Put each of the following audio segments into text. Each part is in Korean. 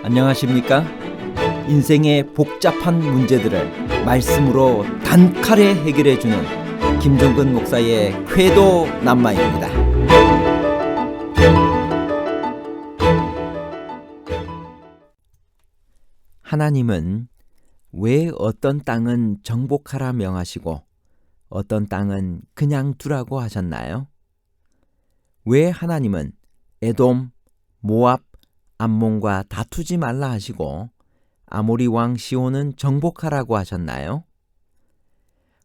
안녕하십니까? 인생의 복잡한 문제들을 말씀으로 단칼에 해결해주는 김종근 목사의 쾌도 남마입니다. 하나님은 왜 어떤 땅은 정복하라 명하시고 어떤 땅은 그냥 두라고 하셨나요? 왜 하나님은 에돔, 모압, 암몬과 다투지 말라 하시고 아모리 왕 시온은 정복하라고 하셨나요?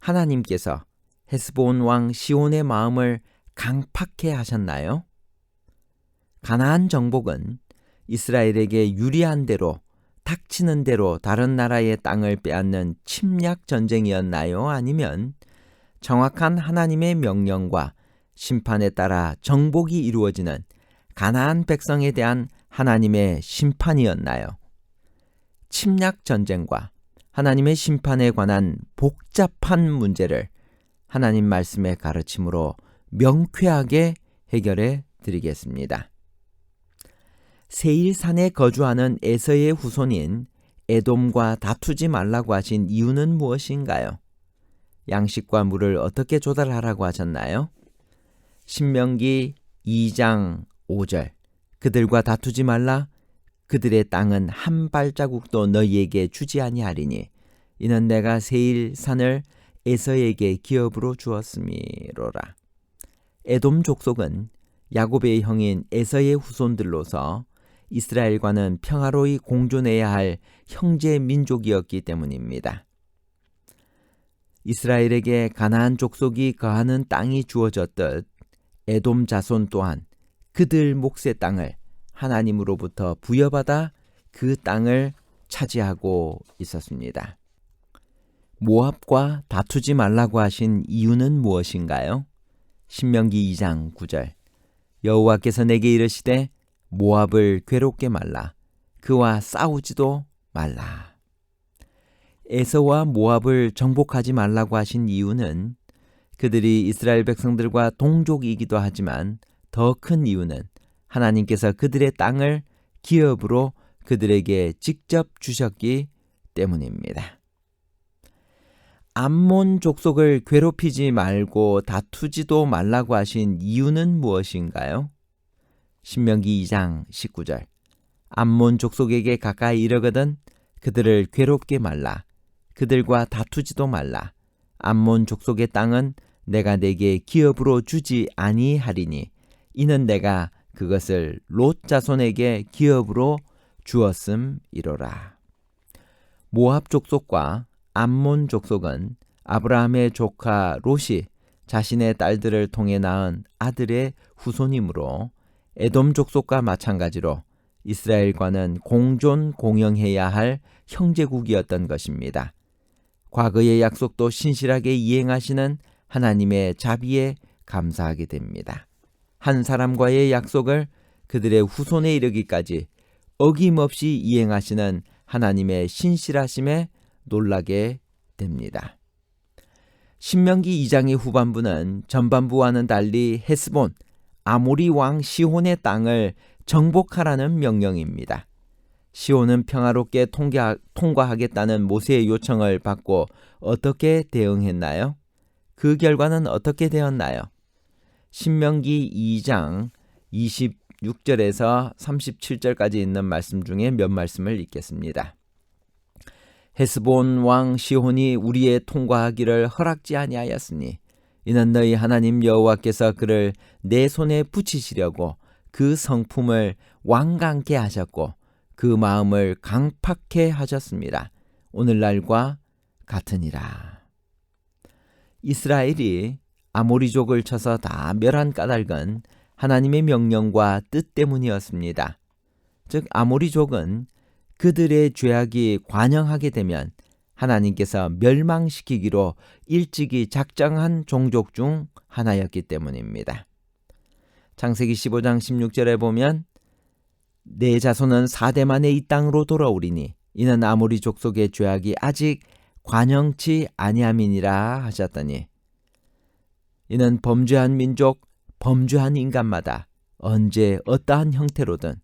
하나님께서 헤스본 왕 시온의 마음을 강팍해 하셨나요? 가나안 정복은 이스라엘에게 유리한 대로 닥치는 대로 다른 나라의 땅을 빼앗는 침략 전쟁이었나요? 아니면 정확한 하나님의 명령과 심판에 따라 정복이 이루어지는 가나안 백성에 대한 하나님의 심판이었나요? 침략 전쟁과 하나님의 심판에 관한 복잡한 문제를 하나님 말씀의 가르침으로 명쾌하게 해결해 드리겠습니다. 세일산에 거주하는 에서의 후손인 에돔과 다투지 말라고 하신 이유는 무엇인가요? 양식과 물을 어떻게 조달하라고 하셨나요? 신명기 2장 5절 그들과 다투지 말라 그들의 땅은 한 발자국도 너희에게 주지 아니하리니 이는 내가 세일산을 에서에게 기업으로 주었음이로라. 에돔 족속은 야곱의 형인 에서의 후손들로서 이스라엘과는 평화로이 공존해야 할 형제 민족이었기 때문입니다. 이스라엘에게 가나안 족속이 거하는 땅이 주어졌듯 에돔 자손 또한 그들 몫의 땅을 하나님으로부터 부여받아 그 땅을 차지하고 있었습니다. 모압과 다투지 말라고 하신 이유는 무엇인가요? 신명기 2장 9절 여호와께서 내게 이르시되 모압을 괴롭게 말라 그와 싸우지도 말라. 에서와 모압을 정복하지 말라고 하신 이유는 그들이 이스라엘 백성들과 동족이기도 하지만 더 큰 이유는 하나님께서 그들의 땅을 기업으로 그들에게 직접 주셨기 때문입니다. 암몬 족속을 괴롭히지 말고 다투지도 말라고 하신 이유는 무엇인가요? 신명기 2장 19절 암몬 족속에게 가까이 이르거든 그들을 괴롭게 말라 그들과 다투지도 말라 암몬 족속의 땅은 내가 내게 기업으로 주지 아니하리니 이는 내가 그것을 롯 자손에게 기업으로 주었음이로라. 모압 족속과 암몬 족속은 아브라함의 조카 롯이 자신의 딸들을 통해 낳은 아들의 후손이므로 에돔 족속과 마찬가지로 이스라엘과는 공존 공영해야 할 형제국이었던 것입니다. 과거의 약속도 신실하게 이행하시는 하나님의 자비에 감사하게 됩니다. 한 사람과의 약속을 그들의 후손에 이르기까지 어김없이 이행하시는 하나님의 신실하심에 놀라게 됩니다. 신명기 2장의 후반부는 전반부와는 달리 헤스본, 아모리 왕 시혼의 땅을 정복하라는 명령입니다. 시온은 평화롭게 통과하겠다는 모세의 요청을 받고 어떻게 대응했나요? 그 결과는 어떻게 되었나요? 신명기 2장 26절에서 37절까지 있는 말씀 중에 몇 말씀을 읽겠습니다. 헤스본 왕 시혼이 우리의 통과하기를 허락지 아니하였으니 이는 너희 하나님 여호와께서 그를 내 손에 붙이시려고 그 성품을 완강케 하셨고 그 마음을 강팍해 하셨습니다. 오늘날과 같으니라. 이스라엘이 아모리족을 쳐서 다 멸한 까닭은 하나님의 명령과 뜻 때문이었습니다. 즉 아모리족은 그들의 죄악이 관영하게 되면 하나님께서 멸망시키기로 일찍이 작정한 종족 중 하나였기 때문입니다. 창세기 15장 16절에 보면 내 자손은 4대 만에 이 땅으로 돌아오리니 이는 아모리 족속의 죄악이 아직 관영치 아니함이니라 하셨더니 이는 범죄한 민족, 범죄한 인간마다 언제 어떠한 형태로든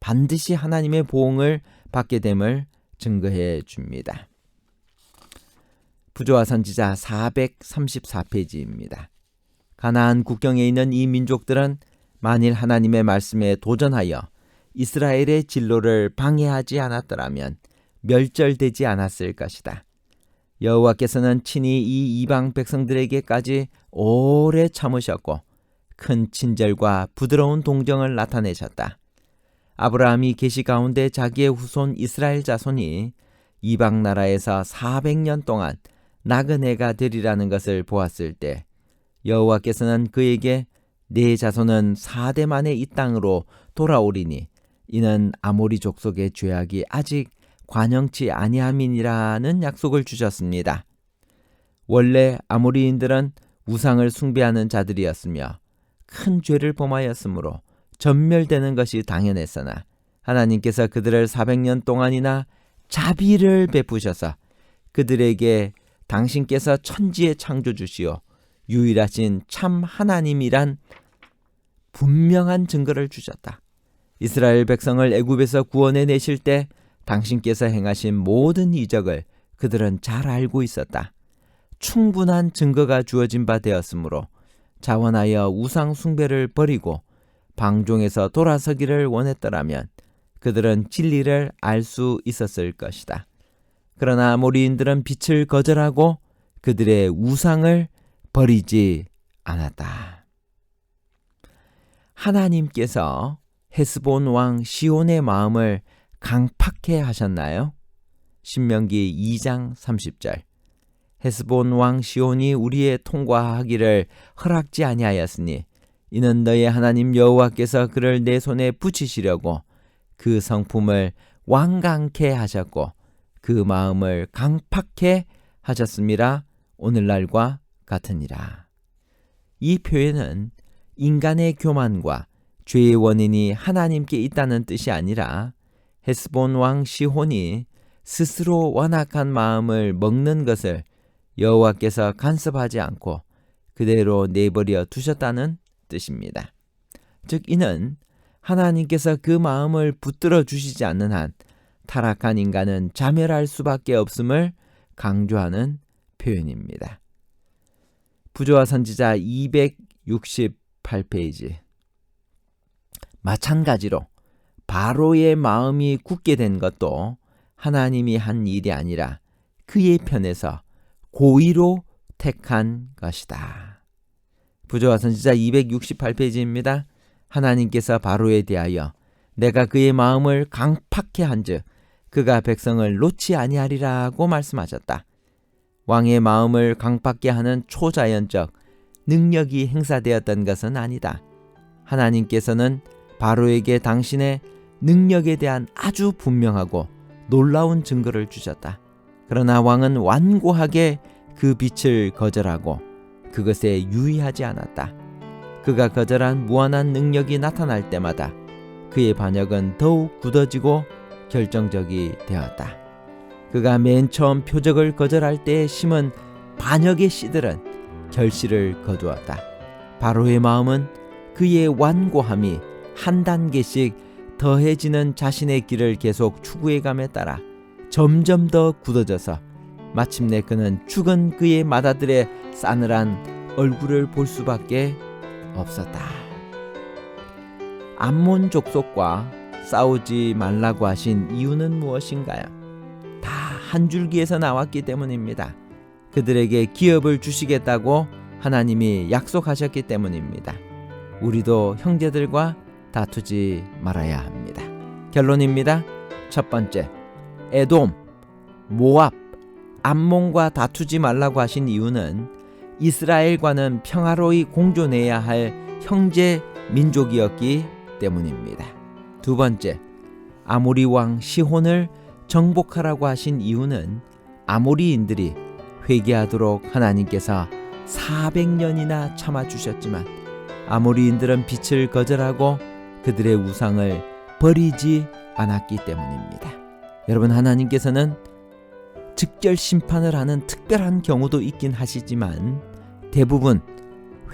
반드시 하나님의 보응을 받게 됨을 증거해 줍니다. 부조와 선지자 434페이지입니다. 가나안 국경에 있는 이 민족들은 만일 하나님의 말씀에 도전하여 이스라엘의 진로를 방해하지 않았더라면 멸절되지 않았을 것이다. 여호와께서는 친히 이 이방 백성들에게까지 오래 참으셨고 큰 친절과 부드러운 동정을 나타내셨다. 아브라함이 계시 가운데 자기의 후손 이스라엘 자손이 이방 나라에서 400년 동안 나그네가 되리라는 것을 보았을 때 여호와께서는 그에게 네 자손은 4대 만에 이 땅으로 돌아오리니 이는 아모리 족속의 죄악이 아직 관영치 아니함이니라는 약속을 주셨습니다. 원래 아모리인들은 우상을 숭배하는 자들이었으며 큰 죄를 범하였으므로 전멸되는 것이 당연했으나 하나님께서 그들을 400년 동안이나 자비를 베푸셔서 그들에게 당신께서 천지의 창조주시오 유일하신 참 하나님이란 분명한 증거를 주셨다. 이스라엘 백성을 애굽에서 구원해 내실 때 당신께서 행하신 모든 이적을 그들은 잘 알고 있었다. 충분한 증거가 주어진 바 되었으므로 자원하여 우상 숭배를 버리고 방종에서 돌아서기를 원했더라면 그들은 진리를 알 수 있었을 것이다. 그러나 아모리인들은 빛을 거절하고 그들의 우상을 버리지 않았다. 하나님께서 헤스본 왕 시온의 마음을 강팍해 하셨나요? 신명기 2장 30절. 헤스본 왕 시온이 우리의 통과하기를 허락지 아니하였으니 이는 너의 하나님 여호와께서 그를 내 손에 붙이시려고 그 성품을 완강케 하셨고 그 마음을 강팍해 하셨음이라 오늘날과 같으니라. 이 표현은 인간의 교만과 죄의 원인이 하나님께 있다는 뜻이 아니라 헤스본 왕 시혼이 스스로 완악한 마음을 먹는 것을 여호와께서 간섭하지 않고 그대로 내버려 두셨다는 뜻입니다. 즉 이는 하나님께서 그 마음을 붙들어 주시지 않는 한 타락한 인간은 자멸할 수밖에 없음을 강조하는 표현입니다. 부조와 선지자 268페이지. 마찬가지로 바로의 마음이 굳게 된 것도 하나님이 한 일이 아니라 그의 편에서 고의로 택한 것이다. 부조와 선지자 268페이지입니다. 하나님께서 바로에 대하여 내가 그의 마음을 강팍해 한즉 그가 백성을 놓지 아니하리라고 말씀하셨다. 왕의 마음을 강팍게 하는 초자연적 능력이 행사되었던 것은 아니다. 하나님께서는 바로에게 당신의 능력에 대한 아주 분명하고 놀라운 증거를 주셨다. 그러나 왕은 완고하게 그 빛을 거절하고 그것에 유의하지 않았다. 그가 거절한 무한한 능력이 나타날 때마다 그의 반역은 더욱 굳어지고 결정적이 되었다. 그가 맨 처음 표적을 거절할 때에 심은 반역의 씨들은 결실을 거두었다. 바로의 마음은 그의 완고함이 한 단계씩 더해지는 자신의 길을 계속 추구해감에 따라 점점 더 굳어져서 마침내 그는 죽은 그의 맏아들의 싸늘한 얼굴을 볼 수밖에 없었다. 암몬 족속과 싸우지 말라고 하신 이유는 무엇인가요? 다 한 줄기에서 나왔기 때문입니다. 그들에게 기업을 주시겠다고 하나님이 약속하셨기 때문입니다. 우리도 형제들과 다투지 말아야 합니다. 결론입니다. 첫 번째, 에돔, 모압, 암몬과 다투지 말라고 하신 이유는 이스라엘과는 평화로이 공존해야 할 형제 민족이었기 때문입니다. 두 번째, 아모리 왕 시혼을 정복하라고 하신 이유는 아모리인들이 회개하도록 하나님께서 400년이나 참아주셨지만 아모리인들은 빛을 거절하고 그들의 우상을 버리지 않았기 때문입니다. 여러분, 하나님께서는 즉결 심판을 하는 특별한 경우도 있긴 하시지만 대부분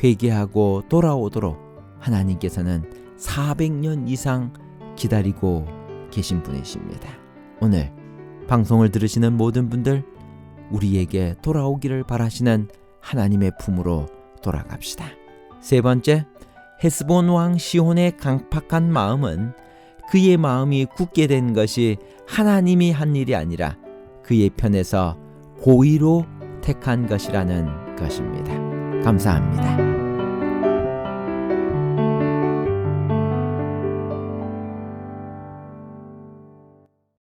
회개하고 돌아오도록 하나님께서는 400년 이상 기다리고 계신 분이십니다. 오늘 방송을 들으시는 모든 분들, 우리에게 돌아오기를 바라시는 하나님의 품으로 돌아갑시다. 세 번째, 헤스본 왕 시혼의 강팍한 마음은 그의 마음이 굳게 된 것이 하나님이 한 일이 아니라 그의 편에서 고의로 택한 것이라는 것입니다. 감사합니다.